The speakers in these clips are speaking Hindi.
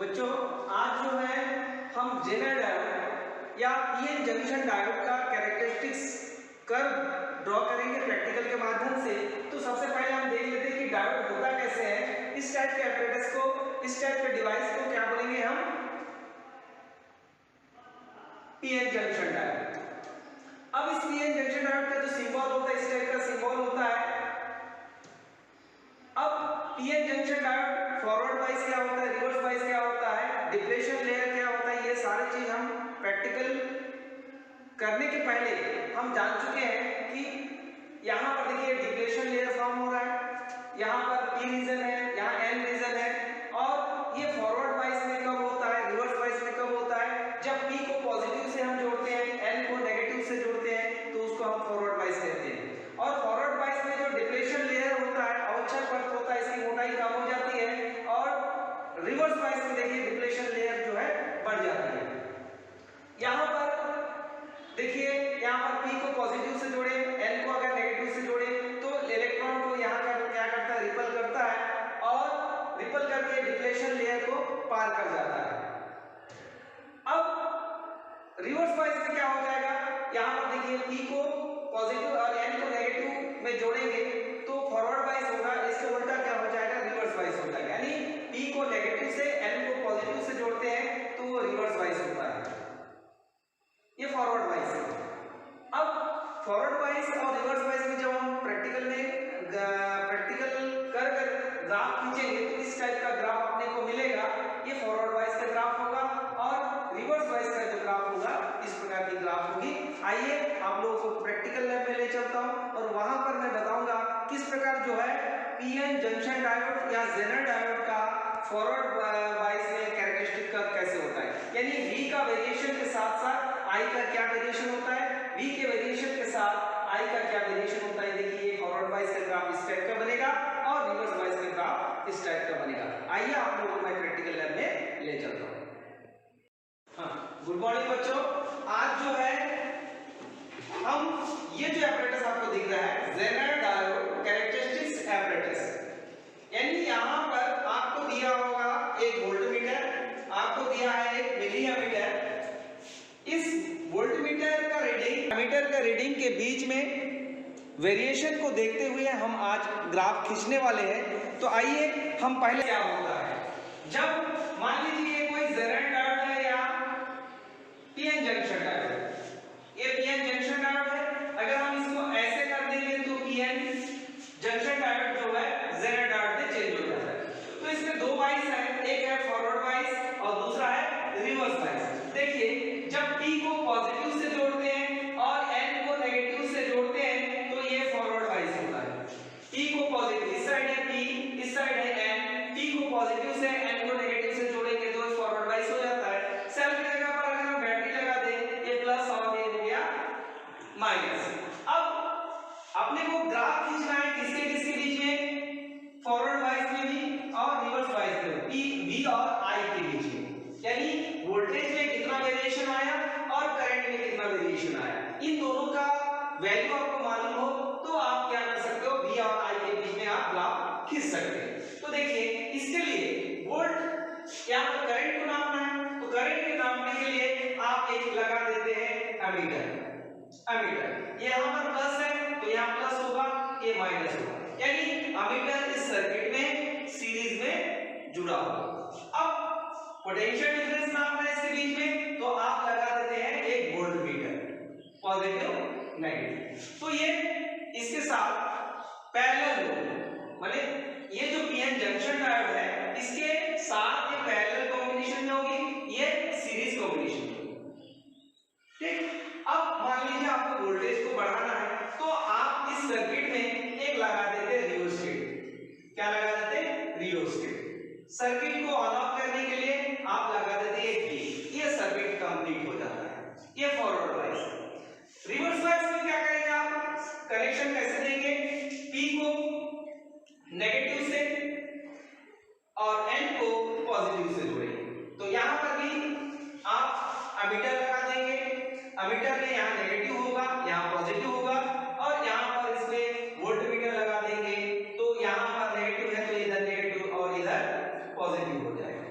बच्चों आज जो है हम जेनर डायोड या पीएन जंक्शन डायोड का कैरेक्टरिस्टिक्स कर्व ड्रॉ करेंगे प्रैक्टिकल के माध्यम से। तो सबसे पहले हम देख लेते हैं कि डायोड होता कैसे है। इस टाइप के apparatus को, इस टाइप के डिवाइस को क्या बोलेंगे हम? PN junction diode. अब इस पीएन जंक्शन डायोड का जो सिंबल होता है इस टाइप का सिंबल होता है। अब PN junction diode forward wise क्या होता है, रिवर्स वाइज क्या होता है, डिप्लेशन लेयर क्या होता है, ये सारी चीज हम प्रैक्टिकल करने के पहले हम जान चुके हैं कि यहाँ पर देखिए डिप्लेशन लेयर फॉर्म हो रहा है, यहाँ पर पी रीजन है, यहाँ एन रीजन है। और ये फॉरवर्ड वाइज में कब होता है, रिवर्स वाइज में कब होता है? जब पी को पॉजिटिव से हम जोड़ते हैं, एन को नेगेटिव से जोड़ते हैं तो उसको हम फॉरवर्ड वाइज कहते हैं। और फॉरवर्ड वाइज में जो डिप्लेशन लेयर होता है, अवक्षय परत होता है, इसकी मोटाई कम हो जाती है। और रिवर्स वाइज में देखिए डिप्लेशन लेयर जो है बढ़ जाती है। यहाँ पर देखिए, यहाँ पर P को पॉजिटिव से जोड़े, N को अगर नेगेटिव से जोड़े तो इलेक्ट्रॉन को यहाँ का क्या करता है, रिपल करता है और रिपल करके डिप्लेशन लेयर को पार कर जाता है। अब रिवर्स वाइज में क्या हो जाएगा, यहाँ पर देखिए P को पॉजिटिव और N को नेगेटिव में जोड़ेंगे तो फॉरवर्ड वाइज होगा, इसके उल्टा क्या हो जाएगा, रिवर्स वाइज हो जाएगा। यानी P को नेगेटिव से N को पॉजिटिव से जोड़ते हैं तो वो रिवर्स वाइज होता है, ये फॉरवर्ड वाइज है। अब फॉरवर्ड वाइज और रिवर्स वाइज में जब हम प्रैक्टिकल कर ग्राफ खींचेंगे तो इस टाइप का ग्राफ अपने को मिलेगा। ये फॉरवर्ड वाइज का ग्राफ होगा और रिवर्स वाइज का जो ग्राफ होगा इस प्रकार की ग्राफ होगी। आइए आप लोगों को प्रैक्टिकल लैब में ले चलता हूं और वहां पर मैं बताऊंगा किस प्रकार जो है पीएन जंक्शन डायोड या जेनर डायोड का फॉरवर्ड वाइज में कैरेक्टरिस्टिक कर्व कैसे होता है। यानी V का वेरिएशन के साथ साथ I का क्या वेरिएशन होता है, V के वेरिएशन के साथ I का क्या वेरिएशन होता है। देखिए फॉरवर्ड वाइज का ग्राफ इस टाइप का बनेगा और रिवर्स वाइज का ग्राफ इस टाइप का बनेगा। आइए आप लोगों को मैं प्रैक्टिकल लैब में ले चलता हूं। हाँ, गुड मॉर्निंग बच्चों। आज जो है हम ये जो एपरेटस आपको दिख रहा है जेनर डायोड कैरेक्टरिस्टिक्स एपरेटस, यानी यहाँ पर आपको दिया होगा एक वोल्टमीटर, आपको दिया है एक मिलीएमीटर। इस वोल्टमीटर का रीडिंग के बीच में वेरिएशन को देखते हुए हम आज ग्राफ खींचने वाले हैं। तो आइए हम पहले क्या होता है, जब मान लीजिए कोई जेनर डायोड है या पीएन जंक्शन डायोड, ये पीएन जंक्शन डायोड है। अगर हम इसको ऐसे कर देंगे तो पीएन जंक्शन डायोड जो है जेनर डायोड में चेंज हो जाता है। तो इसमें दो वाइज है, एक है फॉरवर्ड वाइज और दूसरा है रिवर्स वाइज। देखिए जब P को पॉजिटिव से जोड़ते हैं और N को नेगेटिव से जोड़ते हैं तो ये फॉरवर्ड वाइज होता है। P को पॉजिटिव, इस साइड है P, इस साइड है N, P को पॉजिटिव से N को नेगेटिव से जोड़ेंगे तो फॉरवर्ड वाइज हो जाता है। सेल की जगह पर अगर हम बैटरी लगा दें, ये प्लस और ये हो गया माइनस। अब अपने को ग्राफ खींचना है किसके किसके बीच में, फॉरवर्ड वाइज में भी और रिवर्स वाइज में, P, V और I के बीच में। यानी वोल्टेज में कितना वेरिएशन आया और करंट में कितना वेरिएशन आया, इन दोनों का वैल्यू आपको मालूम हो तो आप क्या कर सकते हो, V और I के बीच में आप ग्राफ खींच सकते हैं। तो देखिए इसके लिए वोल्ट यहाँ पर करंट को नापना है, तो करंट के नापने के लिए आप एक लगा देते हैं एमीटर। ये यहाँ पर प्लस है तो यहाँ प्लस होगा, ये माइनस होगा, यानी एमीटर इस सर्किट में सीरीज में जुड़ा होगा। अब पोटेंशियल डिफरेंस नापना है इसके बीच में तो आप लगा देते हैं एक वोल्टमीटर, पॉजिटिव नेगेटिव। तो ये इसके साथ पैरेलल होगा, माने ये जो पीएन जंक्शन डायोड है इसके साथ ये पैरेलल कॉम्बिनेशन में होगी, ये सीरीज कॉम्बिनेशन में होगी। ठीक, अब मान लीजिए आपको वोल्टेज को बढ़ाना है तो आप इस सर्किट में एक लगा देते हैं रियोस्टेट। क्या लगा देते हैं, रियोस्टेट। सर्किट को ऑन ऑफ करने के लिए आप लगा देते हैं एक की, ये सर्किट कंप्लीट हो जाता है। ये फॉरवर्ड वाइज। रिवर्स वाइज में क्या करेंगे आप, कनेक्शन कैसे देंगे, P को नेगेटिव से और N को पॉजिटिव से जोड़ेंगे। तो यहां पर भी आप एमीटर लगा देंगे, एमीटर में यहां नेगेटिव होगा, यहां पॉजिटिव होगा और यहां पर इसमें वोल्टमीटर लगा देंगे तो यहां पर नेगेटिव है तो इधर नेगेटिव और इधर पॉजिटिव हो जाएगा।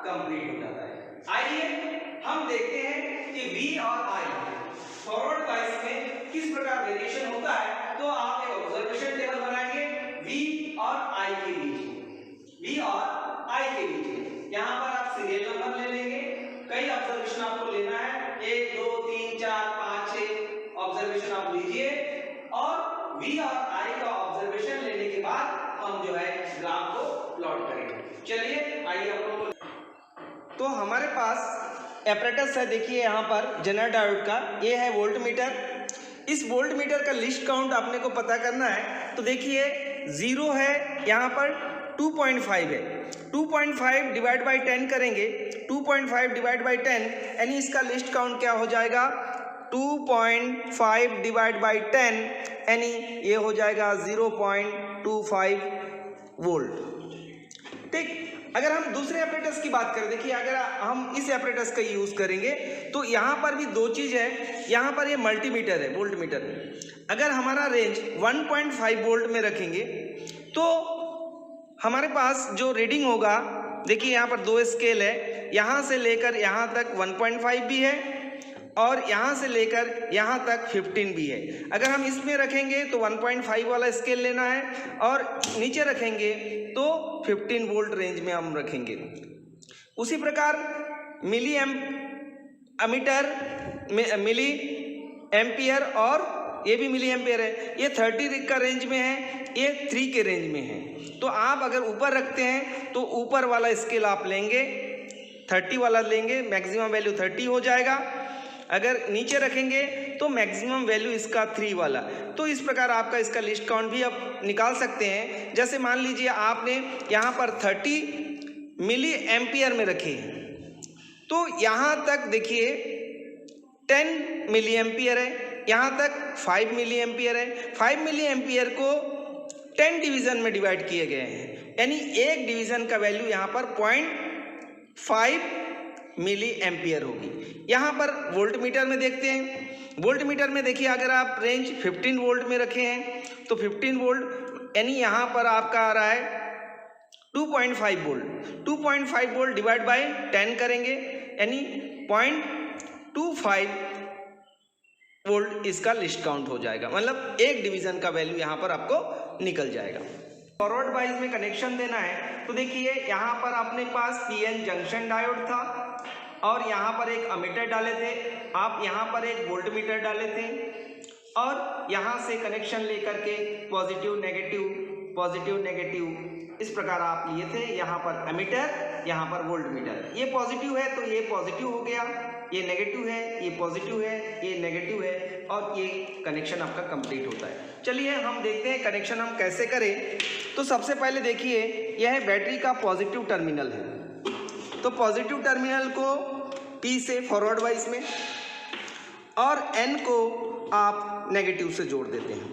कंप्लीट हो जाता है। आइए हम देखते हैं कि V और I फॉरवर्ड बाइस में किस प्रकार वेरिएशन होता है। तो आप एक ऑब्जर्वेशन टेबल बनाएंगे V और I के बीच, V और I के बीच में। यहाँ पर आप सीरियल नंबर ले लेंगे, कई ऑब्जर्वेशन आपको लेना है, 1 2 3 4 5 6 ऑब्जर्वेशन आप लीजिए और V और I का ऑब्जर्वेशन लेने के बाद हम जो है ग्राफ को प्लॉट करेंगे। चलिए आइए हम लोग, तो हमारे पास एपरेटस है, देखिए यहाँ पर जेनर डायोड का, ये है वोल्ट मीटर। इस वोल्ट मीटर का लिस्ट काउंट आपने को पता करना है। तो देखिए 0 है, यहाँ पर 2.5 है, 2.5 डिवाइड बाई 10 करेंगे, 2.5 डिवाइड बाई 10 यानी इसका लिस्ट काउंट क्या हो जाएगा, 2.5 डिवाइड बाई 10 यानी ये हो जाएगा 0.25 वोल्ट। ठीक, अगर हम दूसरे एपरेटस की बात करें, देखिए अगर हम इस एपरेटस का यूज करेंगे तो यहाँ पर भी दो चीज है। यहाँ पर ये मल्टीमीटर है, वोल्ट मीटर। अगर हमारा रेंज 1.5 वोल्ट में रखेंगे तो हमारे पास जो रीडिंग होगा, देखिए यहाँ पर दो स्केल है, यहाँ से लेकर यहाँ तक 1.5 भी है और यहाँ से लेकर यहाँ तक 15 भी है। अगर हम इसमें रखेंगे तो 1.5 वाला स्केल लेना है और नीचे रखेंगे तो 15 वोल्ट रेंज में हम रखेंगे। उसी प्रकार मिली एमीटर, मिली एम्पियर, और ये भी मिली एम्पियर है, ये 30 का रेंज में है, ये 3 के रेंज में है। तो आप अगर ऊपर रखते हैं तो ऊपर वाला स्केल आप लेंगे, 30 वाला लेंगे, मैक्सिमम वैल्यू 30 हो जाएगा। अगर नीचे रखेंगे तो मैक्सिमम वैल्यू इसका 3 वाला। तो इस प्रकार आपका इसका लिस्ट काउंट भी आप निकाल सकते हैं। जैसे मान लीजिए आपने यहाँ पर 30 मिली एम्पियर में रखे, तो यहाँ तक देखिए 10 मिली एम्पियर है, यहाँ तक 5 मिली एम्पियर है। 5 मिली एम्पियर को 10 डिवीजन में डिवाइड किए गए हैं, यानी एक डिवीजन का वैल्यू यहाँ पर 0.5 मिली एम्पियर होगी। यहाँ पर वोल्ट मीटर में देखते हैं, वोल्ट मीटर में देखिए अगर आप रेंज 15 वोल्ट में रखे हैं तो 15 वोल्ट यानी यहाँ पर आपका आ रहा है 2.5 वोल्ट। 2.5 वोल्ट डिवाइड बाय 10 करेंगे यानी 0.25 वोल्ट इसका लिस्ट काउंट हो जाएगा, मतलब एक डिवीजन का वैल्यू यहाँ पर आपको निकल जाएगा। फॉरवर्ड वाइज में कनेक्शन देना है तो देखिए यहाँ पर अपने पास पीएन जंक्शन डायोड था और यहाँ पर एक अमीटर डाले थे, आप यहाँ पर एक वोल्ट मीटर डाले थे और यहाँ से कनेक्शन लेकर के पॉजिटिव नेगेटिव इस प्रकार आप लिए थे। यहाँ पर एमीटर, यहाँ पर वोल्ट मीटर, ये पॉजिटिव है तो ये पॉजिटिव हो गया, ये नेगेटिव है, ये पॉजिटिव है, ये नेगेटिव है और ये कनेक्शन आपका कंप्लीट होता है। चलिए हम देखते हैं कनेक्शन हम कैसे करें। तो सबसे पहले देखिए यह बैटरी का पॉजिटिव टर्मिनल है, तो पॉजिटिव टर्मिनल को P से फॉरवर्ड वाइज में और N को आप नेगेटिव से जोड़ देते हैं,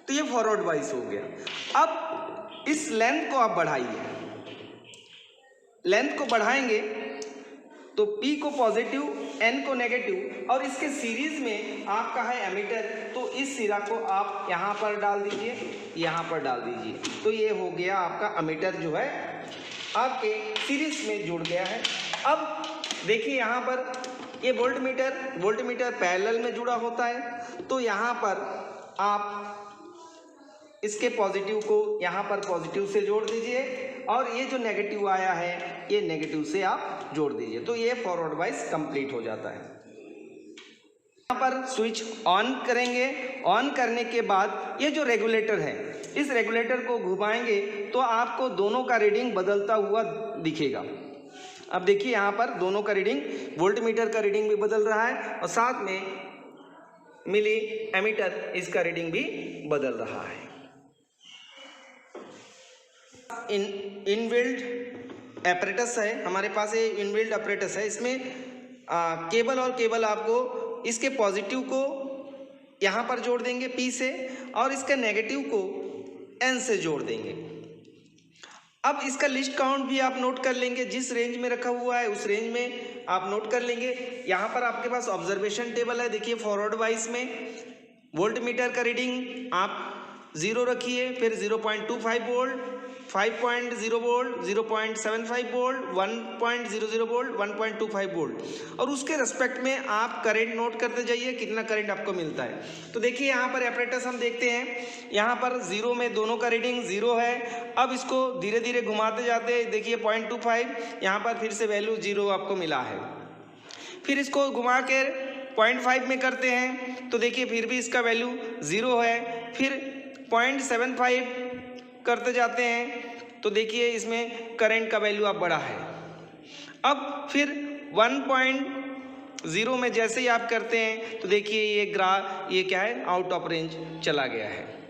तो ये फॉरवर्ड वाइज हो गया। अब इस लेंथ को आप बढ़ाइए, लेंथ को बढ़ाएंगे तो P को पॉजिटिव, N को नेगेटिव और इसके सीरीज में आपका है एमीटर, तो इस सिरा को आप यहाँ पर डाल दीजिए, यहाँ पर डाल दीजिए, तो ये हो गया आपका एमीटर जो है आपके सीरीज में जुड़ गया है। अब देखिए यहाँ पर ये वोल्ट मीटर पैरेलल में जुड़ा होता है, तो यहाँ पर आप इसके पॉजिटिव को यहाँ पर पॉजिटिव से जोड़ दीजिए और ये जो नेगेटिव आया है ये नेगेटिव से आप जोड़ दीजिए, तो ये फॉरवर्ड वाइज कंप्लीट हो जाता है। यहाँ पर स्विच ऑन करेंगे, ऑन करने के बाद ये जो रेगुलेटर है, इस रेगुलेटर को घुमाएंगे तो आपको दोनों का रीडिंग बदलता हुआ दिखेगा। अब देखिए यहाँ पर दोनों का रीडिंग, वोल्ट मीटर का रीडिंग भी बदल रहा है और साथ में मिली एमीटर इसका रीडिंग भी बदल रहा है। इनबिल्ट एपरेटस है हमारे पास, ये इनबिल्ट एपरेटस है। इसमें केबल और केबल आपको इसके पॉजिटिव को यहाँ पर जोड़ देंगे P से और इसके नेगेटिव को N से जोड़ देंगे। अब इसका लिस्ट काउंट भी आप नोट कर लेंगे, जिस रेंज में रखा हुआ है उस रेंज में आप नोट कर लेंगे। यहाँ पर आपके पास ऑब्जर्वेशन टेबल है, देखिए फॉरवर्ड वाइज में वोल्ट मीटर का रीडिंग आप 0 रखिए, फिर 0.25 volt, 5.0 volt, 0.75 volt, 1.00 volt, 1.25 volt, और उसके रेस्पेक्ट में आप करंट नोट करते जाइए कितना करंट आपको मिलता है। तो देखिए यहाँ पर एपरेटस हम देखते हैं, यहाँ पर 0 में दोनों का रीडिंग 0 है। अब इसको धीरे धीरे घुमाते जाते हैं, देखिए 0.25, यहाँ पर फिर से वैल्यू 0 आपको मिला है। फिर इसको घुमा कर 0.5 में करते हैं तो देखिए फिर भी इसका वैल्यू 0 है। फिर 0.75 करते जाते हैं तो देखिए इसमें करंट का वैल्यू अब बढ़ा है। अब फिर 1.0 में जैसे ही आप करते हैं तो देखिए ये क्या है, आउट ऑफ रेंज चला गया है।